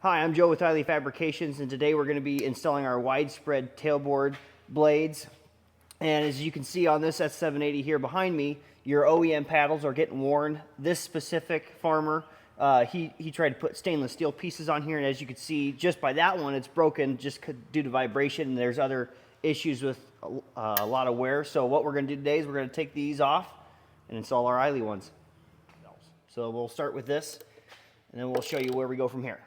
Hi, I'm Joe with Ihle Fabrications, and today we're going to be installing our widespread tailboard blades. And as you can see on this S780 here behind me, your OEM paddles are getting worn. This specific farmer, he tried to put stainless steel pieces on here, and as you can see, just by that one, it's broken just due to vibration, and there's other issues with a lot of wear. So what we're going to do today is we're going to take these off and install our Ihle ones. So we'll start with this, and then we'll show you where we go from here.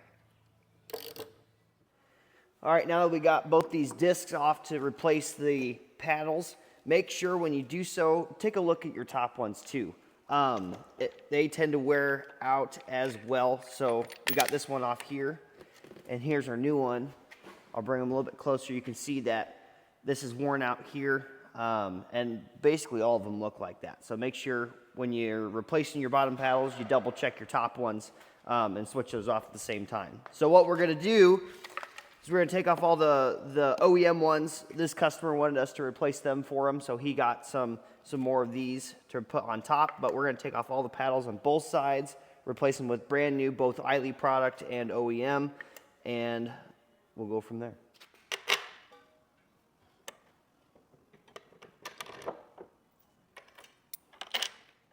All right, now that we got both these discs off to replace the paddles, make sure when you do so, take a look at your top ones too. They tend to wear out as well. So we got this one off here, and here's our new one. I'll bring them a little bit closer. You can see that this is worn out here, and basically all of them look like that. So make sure when you're replacing your bottom paddles, you double check your top ones and switch those off at the same time. So what we're gonna do is we're gonna take off all the OEM ones. This customer wanted us to replace them for him, so he got some more of these to put on top, but we're gonna take off all the paddles on both sides, replace them with brand new, both Ihle product and OEM, and we'll go from there.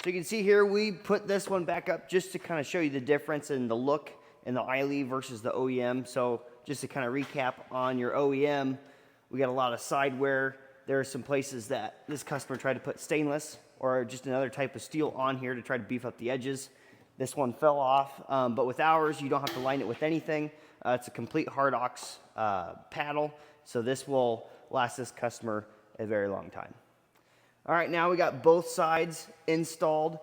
So you can see here, we put this one back up just to kind of show you the difference in the look in the Ihle versus the OEM. So just to kind of recap on your OEM, we got a lot of side wear. There are some places that this customer tried to put stainless or just another type of steel on here to try to beef up the edges. This one fell off, but with ours, you don't have to line it with anything. It's a complete Hardox paddle, so this will last this customer a very long time. All right, now we got both sides installed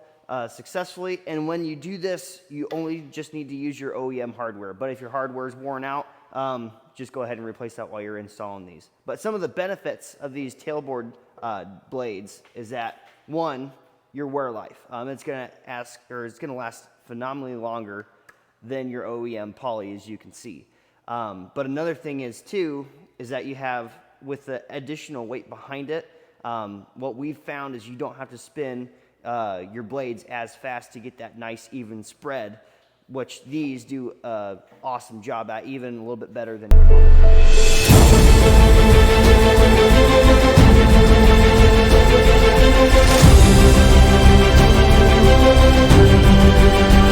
successfully, and when you do this, you only just need to use your OEM hardware. But if your hardware is worn out, just go ahead and replace that while you're installing these. But some of the benefits of these tailboard blades is that, one, your wear life. It's gonna last phenomenally longer than your OEM poly, as you can see. But another thing is too, is that you have, with the additional weight behind it, what we've found is you don't have to spin your blades as fast to get that nice even spread, which these do an awesome job at, even a little bit better than your